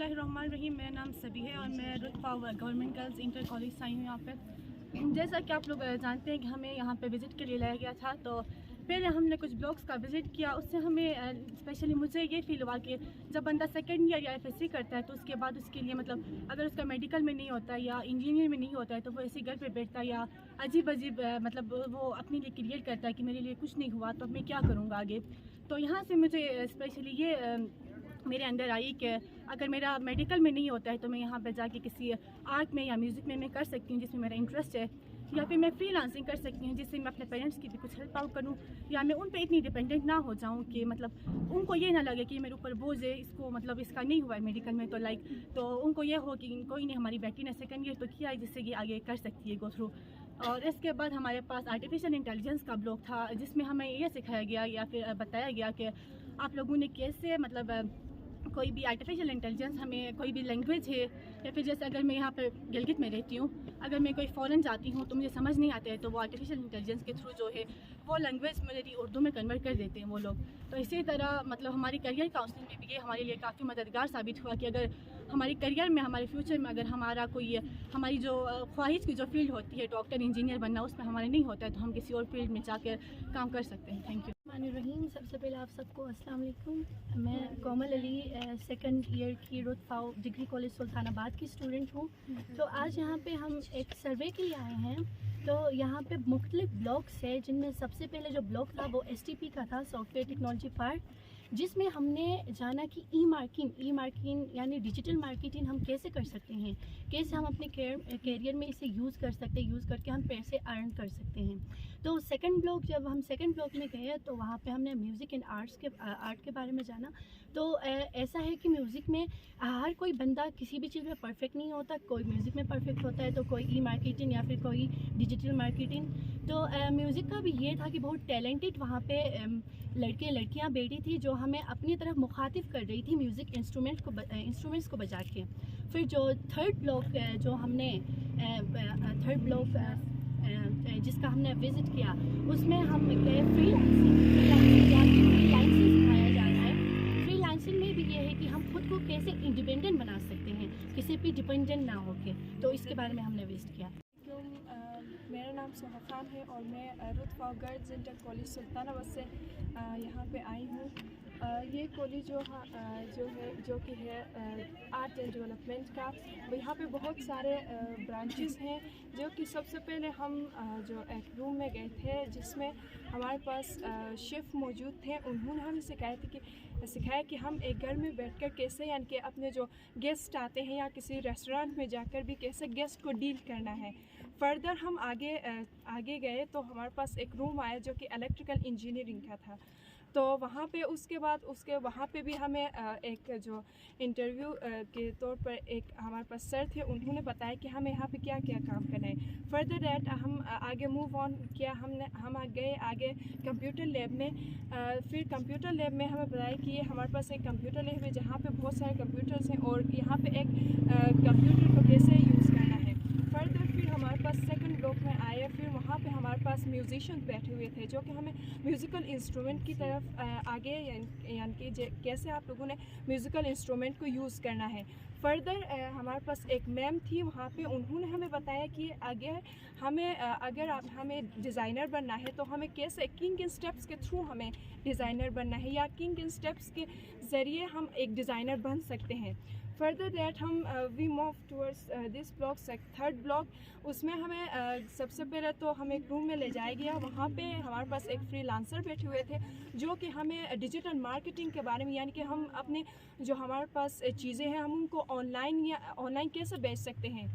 बिस्मिल्लाहिर्रहमानिर्रहीम। मेरा नाम सभी है और मैं रुतफा गवर्नमेंट गर्ल्स इंटर कॉलेज से आई हूँ यहाँ पे। जैसा कि आप लोग जानते हैं कि हमें यहाँ पे विज़िट के लिए लाया गया था, तो पहले हमने कुछ ब्लॉक्स का विज़िट किया। उससे हमें स्पेशली मुझे ये फील हुआ कि जब बंदा सेकंड ईयर या एफएससी करता है तो उसके बाद उसके लिए मतलब अगर उसका मेडिकल में नहीं होता है या इंजीनियर में नहीं होता है तो वो ऐसे घर पे बैठता है या अजीब अजीब मतलब वो अपने लिए क्रिएट करता है कि मेरे लिए कुछ नहीं हुआ तो अब मैं क्या करूँगा आगे। तो यहाँ से मुझे स्पेशली ये मेरे अंदर आई कि अगर मेरा मेडिकल में नहीं होता है तो मैं यहाँ पर जाके किसी आर्ट में या म्यूज़िक में मैं कर सकती हूँ जिसमें मेरा इंटरेस्ट है, या फिर मैं फ्रीलांसिंग कर सकती हूँ जिससे मैं अपने पेरेंट्स की भी कुछ हेल्प आउट करूँ, या मैं उन पे इतनी डिपेंडेंट ना हो जाऊँ कि मतलब उनको ये ना लगे कि मेरे ऊपर बोझ है, इसको मतलब इसका नहीं हुआ है मेडिकल में तो उनको ये हो कि कोई नहीं, हमारी बेटी ने सेकंड ईयर तो किया है जिससे कि आगे कर सकती है गो थ्रू। और इसके बाद हमारे पास आर्टिफिशियल इंटेलिजेंस का ब्लॉक था जिसमें हमें ये सिखाया गया या फिर बताया गया कि आप लोगों ने कैसे मतलब कोई भी आर्टिफिशियल इंटेलिजेंस हमें कोई भी लैंग्वेज है या फिर जैसे अगर मैं यहाँ पर गिलगित में रहती हूँ, अगर मैं कोई फ़ॉरेन जाती हूँ तो मुझे समझ नहीं आता है तो वो आर्टिफिशियल इंटेलिजेंस के थ्रू जो है वो लैंग्वेज मेरी उर्दू में कन्वर्ट कर देते हैं वो लोग। तो इसी तरह मतलब हमारी करियर काउंसलिंग में भी ये हमारे लिए काफ़ी मददगार साबित हुआ कि अगर हमारे करियर में हमारे फ्यूचर में अगर हमारा कोई हमारी जो ख्वाहिश की जो फील्ड होती है डॉक्टर इंजीनियर बनना उसमें हमारे नहीं होता है तो हम किसी और फील्ड में जाकर काम कर सकते हैं। Thank you. रहीम। सबसे पहले आप सबको अस्सलाम वालेकुम। मैं कोमल अली सेकंड ईयर की रुतफा डिग्री कॉलेज सुल्तानाबाद की स्टूडेंट हूँ। तो आज यहाँ पे हम एक सर्वे के लिए आए हैं। तो यहाँ पे मुख्तलिफ ब्लॉक्स है जिनमें सबसे पहले जो ब्लॉक था वो STP का था, सॉफ्टवेयर टेक्नोलॉजी पार्क, जिसमें हमने जाना कि ई मार्किंग यानी डिजिटल मार्केटिंग हम कैसे कर सकते हैं, कैसे हम अपने कैरियर में इसे यूज़ कर सकते हैं, यूज़ करके हम पैसे अर्न कर सकते हैं। तो जब हम सेकंड ब्लॉक में गए तो वहाँ पे हमने म्यूज़िक एंड आर्ट के बारे में जाना। तो ऐसा है कि म्यूज़िक में हर कोई बंदा किसी भी चीज़ में परफेक्ट नहीं होता, कोई म्यूज़िक में परफेक्ट होता है तो कोई ई मार्केटिंग या फिर कोई डिजिटल मार्केटिंग। तो म्यूज़िक का भी ये था कि बहुत टैलेंटेड वहाँ पे लड़के लड़कियाँ बैठी थी जो हमें अपनी तरफ मुखातिब कर रही थी म्यूज़िक इंस्ट्रूमेंट्स को बजा के। फिर जो थर्ड ब्लॉक जो हमने जिसका हमने विज़िट किया उसमें हम गए फ्रीलांसिंग सिखाया जा रहा है। फ्रीलांसिंग में भी ये है कि हम खुद को कैसे इंडिपेंडेंट बना सकते हैं, किसी पे डिपेंडेंट ना होके। तो इसके बारे में हमने विज़िट किया। मेरा नाम सोहा खान है और मैं रुतफा गर्ल्स इंटर कॉलेज सुल्तानाबाद से यहाँ पे आई हूँ। ये कॉलेज जो कि है आर्ट एंड डेवलपमेंट का। यहाँ पे बहुत सारे ब्रांचेस हैं जो कि सबसे पहले हम जो एक रूम में गए थे जिसमें हमारे पास शेफ़ मौजूद थे। उन्होंने हमें सिखाया कि हम एक घर में बैठकर कैसे यानी कि अपने जो गेस्ट आते हैं या किसी रेस्टोरेंट में जाकर भी कैसे गेस्ट को डील करना है। फर्दर हम आगे गए तो हमारे पास एक रूम आया जो कि इलेक्ट्रिकल इंजीनियरिंग का था। तो वहाँ पे वहाँ पे भी हमें एक जो इंटरव्यू के तौर पर एक हमारे पास सर थे, उन्होंने बताया कि हमें यहाँ पे क्या क्या काम करना है। फर्दर दैट हम आगे मूव ऑन किया। हम गए आगे कंप्यूटर लैब में। फिर कंप्यूटर लैब में हमें बताया कि ये हमारे पास एक कंप्यूटर लैब है जहाँ पे बहुत सारे कंप्यूटर्स हैं और यहाँ पे एक कंप्यूटर को कैसे यूज़ करना है। फर्दर फिर हमारे पास सेकंड ब्लॉक में आए। फिर वहाँ पे हमारे पास म्यूजिशियंस बैठे हुए थे जो कि हमें म्यूज़िकल इंस्ट्रूमेंट की तरफ आगे यानी कि कैसे आप लोगों ने म्यूज़िकल इंस्ट्रूमेंट को यूज़ करना है। फर्दर हमारे पास एक मैम थी वहाँ पे, उन्होंने हमें बताया कि अगर हमें डिज़ाइनर बनना है तो हमें कैसे किन स्टेप्स के थ्रू हमें डिज़ाइनर बनना है या किन स्टेप्स के ज़रिए हम एक डिज़ाइनर बन सकते हैं। फर्दर दैट हम we move towards this block third block. उसमें हमें सबसे पहले तो हमें एक रूम में ले जाया गया। वहाँ पे हमारे पास एक फ्रीलांसर बैठे हुए थे जो कि हमें डिजिटल मार्केटिंग के बारे में यानी कि हम अपने जो हमारे पास चीज़ें हैं हम उनको ऑनलाइन कैसे बेच सकते हैं